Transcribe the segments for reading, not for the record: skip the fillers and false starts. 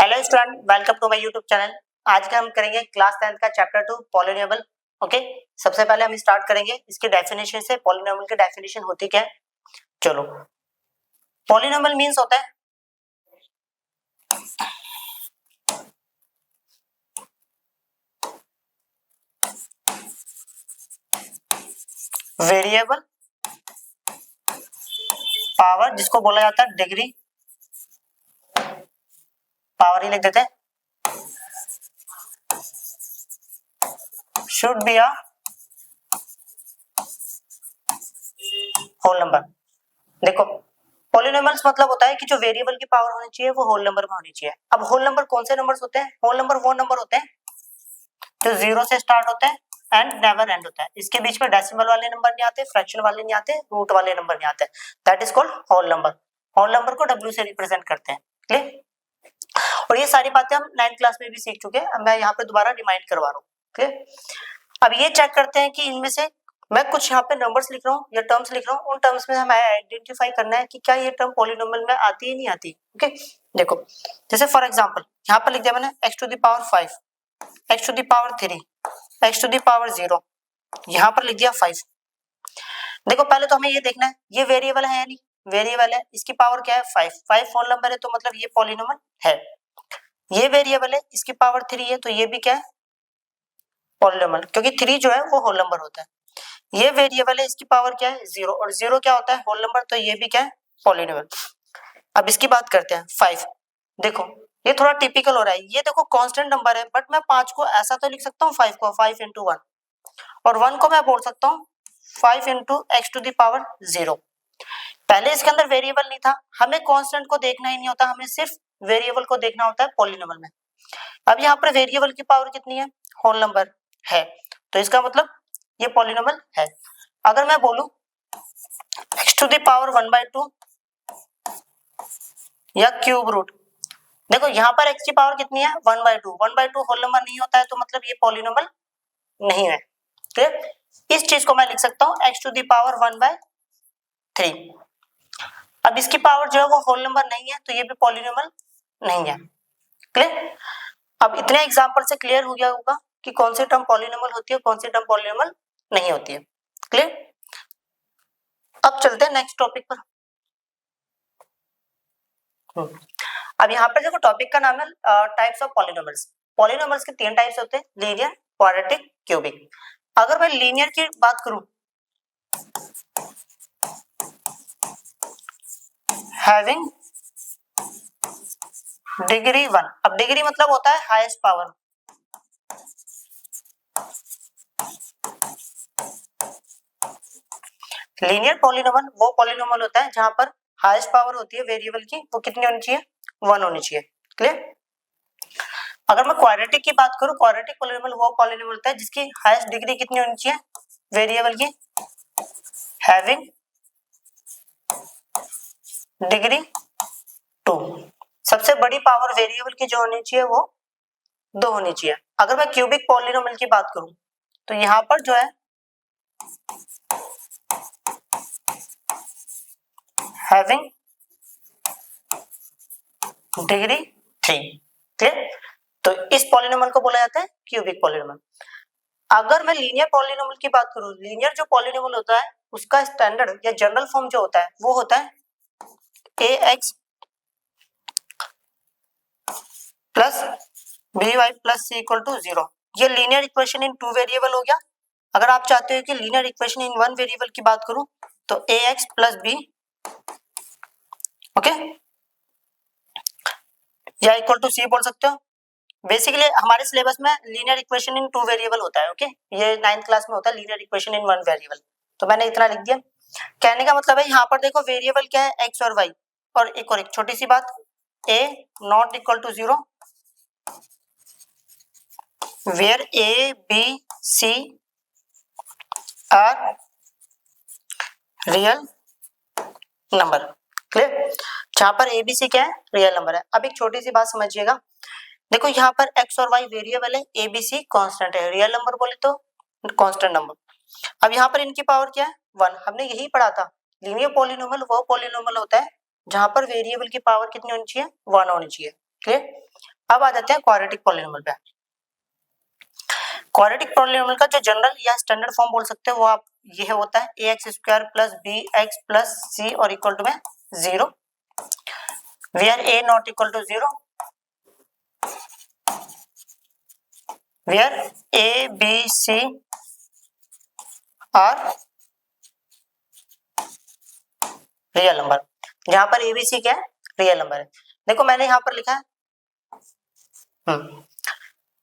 Hello student, welcome to my YouTube channel. आज का हम करेंगे क्लास 10 का चैप्टर 2 पॉलिनोमियल। ओके, सबसे पहले हम स्टार्ट करेंगे इसकी डेफिनेशन से। पॉलिनोमियल की डेफिनेशन होती क्या है? चलो, पॉलिनोमियल मींस होता है वेरिएबल पावर, जिसको बोला जाता है डिग्री। पावर ही लिख देते हैं। Should be a whole number. देखो, पॉलिनोमियल्स मतलब होता है कि जो वेरिएबल की पावर होनी चाहिए वो होल नंबर में होनी चाहिए। अब होल नंबर कौन से नंबर्स होते हैं? होल नंबर वो नंबर होते हैं जो जीरो से स्टार्ट होते हैं एंड नेवर एंड होता है। इसके बीच में डेसिमल वाले नंबर नहीं आते, फ्रैक्शन वाले नहीं आते, रूट वाले नंबर नहीं आते। That is called whole number. Whole number को डब्ल्यू से रिप्रेजेंट करते हैं। क्लियर? और ये सारी बातें हम 9th क्लास में भी सीख चुके हैं। अब मैं यहाँ पे दोबारा रिमाइंड करवा रहा हूँ। क्लियर? अब ये चेक करते हैं कि इनमें से मैं कुछ यहाँ पे नंबर्स लिख रहा हूँ या टर्म्स लिख रहा हूँ, उन टर्म्स में हमें आइडेंटिफाई करना है कि क्या ये टर्म पॉलिनोमियल में आती है नहीं आती। ओके, देखो, जैसे फॉर एग्जांपल यहाँ पर लिख दिया मैंने x to the power 5, x to the power 3, x to the power 0, यहाँ पर लिख दिया 5। देखो, पहले तो हमें ये देखना है ये वेरिएबल है या नहीं। वेरिएबल है, इसकी पावर क्या है? 5। 5 होल नंबर है, तो मतलब ये पॉलिनोमियल है। ये वेरिएबल है, इसकी पावर 3 है, तो ये भी क्या है? पॉलिनोमियल, क्योंकि 3 जो है वो होल नंबर होता है। ये वेरिएबल है, इसकी पावर क्या है? 0, और 0 क्या होता है? होल नंबर, तो ये भी क्या है? पॉलिनोमियल। अब इसकी बात करते हैं 5। देखो, ये थोड़ा टिपिकल हो रहा है। ये देखो कांस्टेंट नंबर है, बट मैं 5 को ऐसा तो लिख सकता हूँ 5 को 5 into 1, और 1 को मैं बोल सकता हूँ 5 into x to the power 0। पहले इसके अंदर वेरिएबल नहीं था, हमें कांस्टेंट को देखना ही नहीं होता, हमें सिर्फ वेरिएबल को देखना होता है पॉलिनोमियल में। अब यहाँ पर वेरिएबल की पावर कितनी है? होल नंबर है, तो इसका मतलब ये पॉलिनोमियल है। अगर मैं बोलूं x to the power 1/2 या क्यूब रूट, देखो यहाँ पर x की पावर कितनी है? 1/2। 1/2 होल नंबर नहीं होता है, तो मतलब ये पॉलिनोमियल नहीं है। क्लियर? इस चीज को मैं लिख सकता हूँ x टू दी पावर 1/3। अब इसकी पावर जो है वो होल नंबर नहीं है, तो ये भी पॉलिनोमियल नहीं है। क्लियर? अब इतने एग्जांपल से क्लियर हो गया होगा कि कौन सी टर्म पॉलिनोमियल होती है, कौन सी टर्म पॉलिनोमियल नहीं होती है। क्लियर? अब चलते हैं नेक्स्ट टॉपिक पर। अब यहाँ पर देखो, टॉपिक का नाम है टाइप्स ऑफ पॉलिनोमियल्स। पॉलिनोमियल्स के 3 टाइप्स होते हैं, लीनियर, क्वाड्रेटिक, क्यूबिक। अगर मैं लीनियर की बात करूं, हैविंग डिग्री 1। अब डिग्री मतलब होता है हाईएस्ट पावर। लीनियर पॉलिनोमियल वो पॉलिनोमियल होता है जहां पर हाईएस्ट पावर होती है वेरिएबल की, वो कितनी होनी चाहिए? 1 होनी चाहिए। क्लियर? अगर मैं क्वाड्रेटिक की बात करूं, क्वाड्रेटिक पॉलिनोमियल वो पॉलिनोमियल होता है जिसकी हाईएस्ट डिग्री कितनी होनी चाहिए वेरिएबल की? Having degree 2। सबसे बड़ी पावर वेरिएबल की जो होनी चाहिए वो 2 होनी चाहिए। अगर मैं क्यूबिक पॉलिनोमियल की बात करूं, तो यहां पर जो है हैविंग डिग्री 3। क्लियर? तो इस पॉलिनोमियल को बोला जाता है क्यूबिक पॉलिनोमियल। अगर मैं लीनियर पॉलिनोमियल की बात करूं, लीनियर जो पॉलिनोमियल होता है उसका स्टैंडर्ड या जनरल फॉर्म जो होता है वो होता है ax plus by plus c equal to 0। ये लीनियर इक्वेशन इन 2 वेरिएबल हो गया। अगर आप चाहते हो कि लीनियर इक्वेशन इन 1 वेरिएबल की बात करूं, तो ax प्लस b, ओके, या इक्वल टू c बोल सकते हो। बेसिकली हमारे सिलेबस में लीनियर इक्वेशन इन 2 वेरिएबल होता है। ओके, ये 9th क्लास में होता है लीनियर इक्वेशन इन 1 वेरिएबल, तो मैंने इतना लिख दिया। कहने का मतलब है यहाँ पर देखो वेरिएबल क्या है? x और y। और एक छोटी सी बात, a not equal to 0 where a b c are real number. Clear? जहां पर a b c क्या है? रियल नंबर है। अब एक छोटी सी बात समझिएगा, देखो यहाँ पर x और y वेरिएबल है, a b c कांस्टेंट है, रियल नंबर बोले तो कांस्टेंट नंबर। अब यहाँ पर इनकी पावर क्या है? 1। हमने यही पढ़ा था, लीनियर पॉलिनोमियल वो पॉलिनोमियल होता है जहां पर वेरिएबल की पावर कितनी होनी चाहिए? 1 होनी चाहिए। क्लियर? अब आ जाते हैं क्वाड्रेटिक पॉलिनोमियल पे। क्वाड्रेटिक पॉलिनोमियल का जो जनरल या स्टैंडर्ड फॉर्म बोल सकते हैं वो आप ये होता है ax square plus bx plus c और इक्वल टू में 0 where a not equal to 0 where a b c are real number, जहां पर एबीसी क्या है, रियल नंबर है। देखो मैंने यहाँ पर लिखा है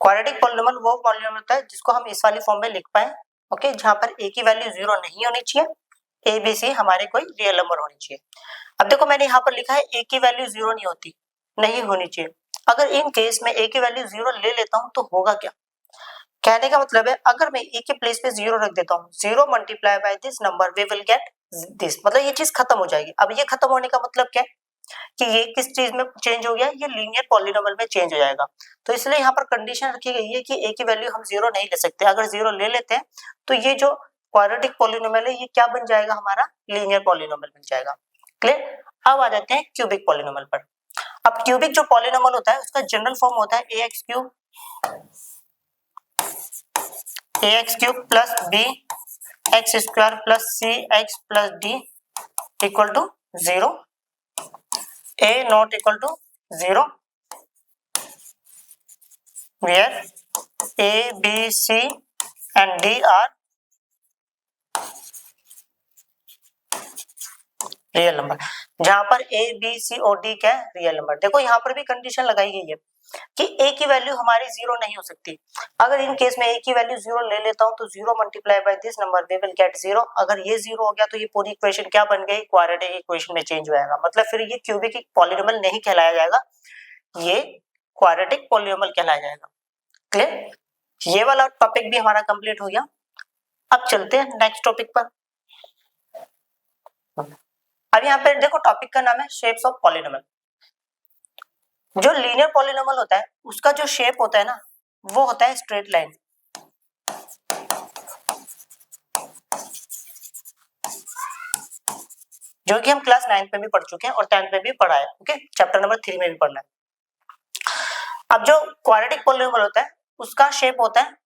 क्वाड्रेटिक पॉलिनोमियल वो पॉलिनोमियल होता है जिसको हम इस वाली फॉर्म में लिख पाए, ओके, जहां पर ए की वैल्यू 0 नहीं होनी चाहिए, ए बी सी हमारे कोई रियल नंबर होनी चाहिए। अब देखो मैंने यहाँ पर लिखा है ए की वैल्यू 0 नहीं होनी चाहिए। अगर इन केस में ए की वैल्यू 0 ले लेता हूँ तो होगा क्या? कहने का मतलब है अगर मैं ए के प्लेस पे 0 रख देता हूँ, 0 multiply by this number we will get this, मतलब ये चीज खत्म हो जाएगी। अब ये खत्म होने का मतलब क्या है कि ये किस चीज में चेंज हो गया, ये लीनियर पॉलिनोमियल में चेंज हो जाएगा। तो इसलिए यहाँ पर कंडीशन रखी गई है कि ए की वैल्यू हम 0 नहीं ले सकते। अगर 0 ले लेते हैं तो ये जो क्वाड्रेटिक पॉलिनोमियल है ये क्या बन जाएगा, हमारा लीनियर पॉलिनोमियल बन जाएगा। क्लियर? अब आ जाते हैं क्यूबिक पॉलिनोमियल पर। अब क्यूबिक जो पॉलिनोमियल होता है उसका जनरल फॉर्म होता है ax cube plus b x square plus c x plus d equal to 0, a not equal to 0 where a b c and d are real number, जहां पर a b c और d क्या है, real number. देखो यहाँ पर भी condition लगाई गई है कि a की वैल्यू हमारी 0 नहीं हो सकती। अगर इन केस में a की वैल्यू 0 ले लेता हूं तो 0 multiply by this number we will get 0। अगर ये 0 हो गया तो ये पूरी इक्वेशन क्या बन गई, क्वाड्रेटिक इक्वेशन में चेंज हो जाएगा। मतलब फिर ये क्यूबिक पॉलिनोमियल नहीं कहलाया जाएगा, ये क्वाड्रेटिक पॉलिनोमियल कहलाया जाएगा। क्लियर? ये वाला टॉपिक भी हमारा कंप्लीट हो गया। अब चलते हैं नेक्स्ट टॉपिक पर। अब यहाँ पे देखो टॉपिक का नाम है शेप्स ऑफ पॉलिनोमियल। जो लीनियर पॉलिनोमियल होता है उसका जो शेप होता है ना वो होता है स्ट्रेट लाइन। जो कि हम क्लास 9 पे भी पढ़ चुके हैं और 10 पे भी पढ़ा है, ओके, चैप्टर नंबर 3 में भी पढ़ना है। अब जो क्वाड्रेटिक पॉलिनोमियल होता है उसका शेप होता है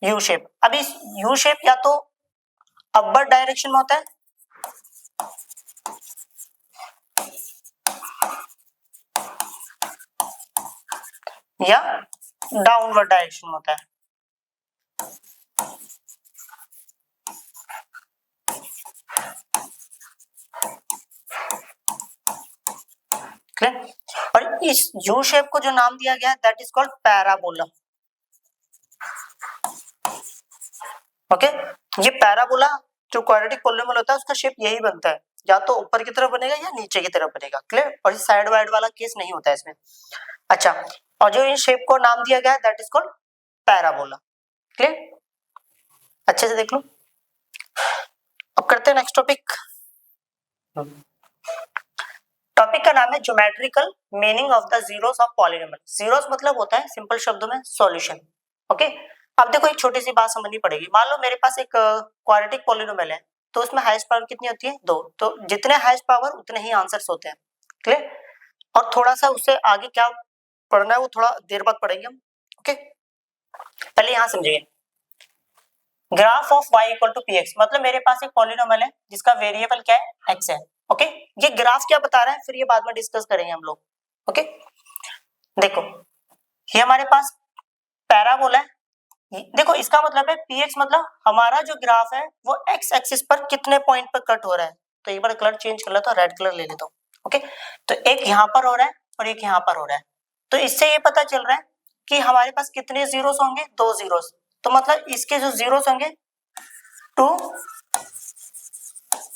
यू शेप। अब इस यू शेप या तो अपवर्ड डायरेक्शन में होता है या डाउनवर्ड डायरेक्शन में होता है। और इस यू शेप को जो नाम दिया गया है that is called parabola. Okay, ये पैराबोला जो क्वाड्रेटिक पॉलिनोमियल होता है उसका शेप यही बनता है, या तो ऊपर की तरफ बनेगा या नीचे की तरफ बनेगा। क्लियर? और इस साइड वाइड वाला केस नहीं होता है इसमें। अच्छा, और जो इन शेप को नाम दिया गया है that is called parabola. Clear? अच्छे से देख लो। अब करते हैं नेक्स्ट टॉपिक। टॉपिक का नाम है geometrical meaning of the zeros of polynomial. Zeros मतलब होता है सिंपल शब्दों में सॉल्यूशन। ओके, अब देखो एक छोटी सी बात समझनी पड़ेगी। मान लो मेरे पास एक क्वाड्रेटिक पॉलिनोमियल है तो उसमें हाईएस्ट पावर कितनी होती है, 2। तो जितने हाईएस्ट पावर उतने ही आंसर्स होते हैं। क्लियर? और थोड़ा सा उससे आगे क्या पढ़ना है वो थोड़ा देर बाद पढ़ेंगे हम। ओके, पहले यहां समझिए graph of y equal to px, मतलब मेरे पास एक पॉलिनोमियल है जिसका वेरिएबल क्या है, x है। ओके, ये ग्राफ क्या बता रहा है फिर ये बाद में डिस्कस करेंगे हम लोग। ओके, देखो ये हमारे पास पैराबोला है। देखो इसका मतलब है px मतलब हमारा जो ग्राफ है वो x एक्सिस पर कितने पॉइंट पर कट हो रहा है। तो एक बार कलर चेंज कर लेता हूं, रेड कलर ले लेता हूं। ओके, तो एक यहाँ पर हो रहा है और एक यहाँ पर हो रहा है। तो इससे ये पता चल रहा है कि हमारे पास कितने जीरोस होंगे, 2 जीरोस। तो मतलब इसके जो जीरोस होंगे 2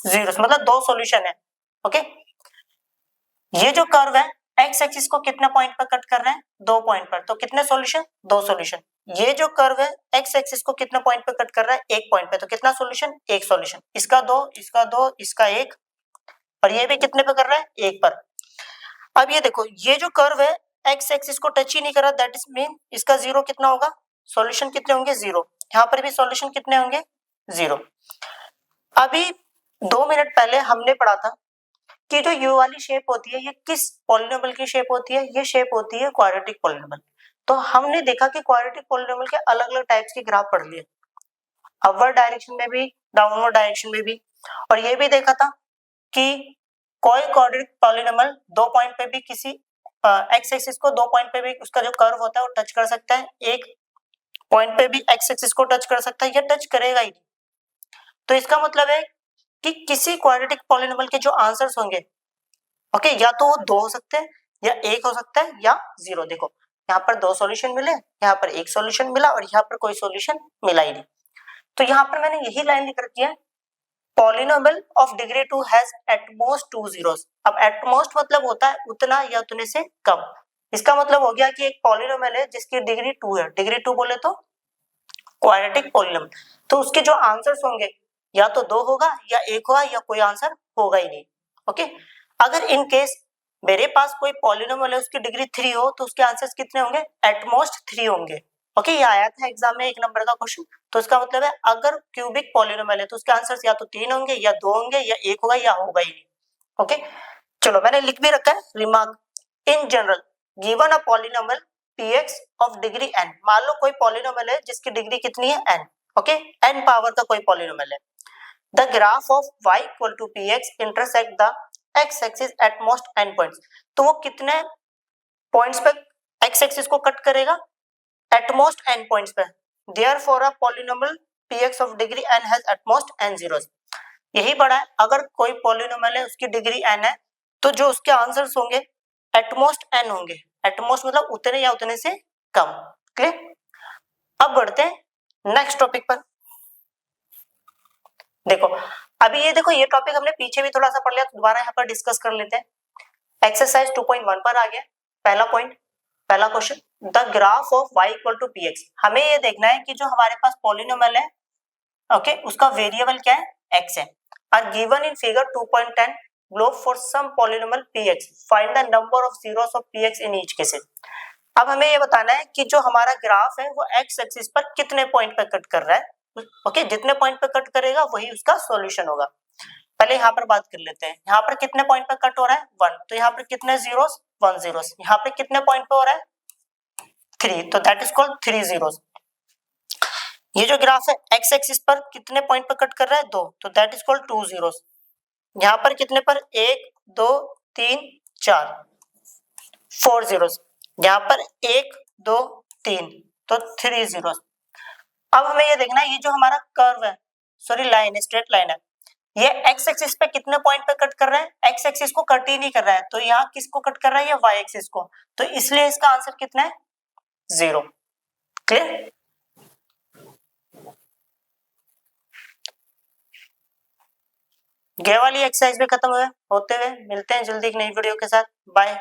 जीरोस, मतलब 2 सॉल्यूशन है। ओके, ये जो कर्व है एक्स एक्सिस को कितने पॉइंट पर कट कर रहे हैं, 2 पॉइंट पर। तो कितने सॉल्यूशन, 2 सॉल्यूशन। ये जो कर्व है एक्स एक्सिस को कितने पॉइंट पर कट कर रहा है, 1 पॉइंट पे। तो कितना सॉल्यूशन, 1 सॉल्यूशन। इसका 2, इसका 2, इसका 1, और ये भी कितने पे कर रहा है, 1 पर। अब ये देखो ये जो कर्व है एक्स एक्सिस को टच ही नहीं कर रहा, दैट इज मीन इसका 0 कितना होगा, सॉल्यूशन कितने होंगे, 0। यहाँ पर भी सॉल्यूशन कितने होंगे, 0। अभी 2 मिनट पहले हमने पढ़ा था कि जो यू वाली शेप होती है ये किस पॉलिनोमियल की शेप होती है, ये शेप होती है क्वाड्रेटिक पॉलिनोमियल। तो हमने देखा कि क्वाड्रेटिक पॉलिनोमियल के अलग अलग टाइप्स के ग्राफ पढ़ लिए, अपवर्ड डायरेक्शन में भी, डाउनवर्ड डायरेक्शन में भी, और ये भी देखा था कि कोई क्वाड्रेटिक पॉलिनोमियल 2 पॉइंट पे भी किसी एक्स एक्सिस को 2 पॉइंट पे भी उसका जो कर्व होता है वो टच कर सकता है, एक पॉइंट पे भी एक्स एक्सिस को टच कर सकता है, या टच करेगा ही नहीं। तो इसका मतलब है कि किसी क्वाड्रेटिक पॉलिनोमियल के जो आंसर्स होंगे, ओके, या तो वो 2 हो सकते हैं, या 1 हो सकता है, या 0। देखो यहाँ पर 2 सॉल्यूशन मिले, यहाँ पर 1 सॉल्यूशन मिला, और यहाँ पर कोई सॉल्यूशन मिला ही नहीं। तो यहाँ पर मैंने यही लाइन लिख रखी है, polynomial of degree 2 has at most 2 zeros। अब एट मोस्ट मतलब होता है उतना या उतने से कम। इसका मतलब हो गया कि एक पॉलिनोमियल है जिसकी डिग्री 2 है, डिग्री 2 बोले तो क्वाड्रेटिक पॉलिनोमियल, तो उसके जो आंसर्स होंगे या तो 2 होगा, या 1 होगा, या कोई आंसर होगा ही नहीं। ओके, अगर इन केस मेरे पास कोई पॉलिनोमियल है उसकी डिग्री 3 हो तो उसके आंसर्स कितने होंगे, एट मोस्ट 3 होंगे। ओके, ये आया था एग्जाम में 1 नंबर का क्वेश्चन। तो इसका मतलब है अगर क्यूबिक पॉलिनोमियल है तो उसके आंसर्स या तो 3 होंगे, या 2 होंगे, या 1 होगा, या होगा ही नहीं। ओके, चलो मैंने लिख भी रखा है remark, in general given a polynomial px of degree n। मान लो कोई पॉलिनोमियल है जिसकी डिग्री कितनी है n, ओके, n पावर का कोई पॉलिनोमियल है। The graph of y equal to px intersect the x axis at most n points. तो वो कितने पॉइंट्स पे x एक्सिस को कट करेगा, एट मोस्ट n पॉइंट्स पे। Therefore a polynomial px of degree n has at most n zeros। यही पढ़ा है, अगर कोई पॉलिनोमियल है उसकी डिग्री n है तो जो उसके आंसर्स होंगे एटमोस्ट n होंगे, एटमोस्ट मतलब उतने या उतने से कम। क्लियर? अब बढ़ते हैं नेक्स्ट टॉपिक पर। देखो अभी ये देखो, ये टॉपिक हमने पीछे भी थोड़ा सा पढ़ लिया, तो दोबारा यहाँ पर डिस्कस कर लेते हैं। एक्सरसाइज 2.1 पर आ गया पहला पॉइंट, पहला question, the graph of y equal to px। हमें ये देखना है कि जो हमारे पास पॉलिनोमियल है, ओके, उसका वेरिएबल क्या है, x है, are given in figure 2.10 below for some polynomial px find the number of zeros of px in each cases। अब हमें ये बताना है कि जो हमारा ग्राफ है वो x एक्सिस पर कितने पॉइंट पे कट कर रहा है, ओके, जितने पॉइंट पे कट करेगा वही उसका सॉल्यूशन होगा। पहले यहाँ पर बात कर लेते हैं, यहाँ पर कितने पॉइंट पे कट हो रहा है, 1, तो यहाँ पर कितने जीरोस, 1 zeros, यहाँ पे कितने पॉइंट पे हो रहा है, 3, तो दैट इज कॉल्ड 3 zeros। ये जो ग्राफ है x एक्सिस पर कितने पॉइंट पे कट कर रहा है, 2, तो दैट इज कॉल्ड 2 zeros। यहाँ पर कितने पर, 1 2 3 4, 4 zeros। यहाँ पर 1 2 3, तो 3 zeros। अब हमें ये देखना है, ये जो हमारा कर्व है, सॉरी लाइन है, स्ट्रेट लाइन है, ये x एक्सिस पे कितने पॉइंट पे कट कर रहा है, x एक्सिस को कट ही नहीं कर रहा है, तो यहाँ किसको कट कर रहा है, ये y एक्सिस को, तो इसलिए इसका आंसर कितना है, 0। क्लियर? ये वाली एक्सरसाइज भी खत्म होते हुए मिलते हैं जल्दी एक नई वीडियो के साथ। बाय।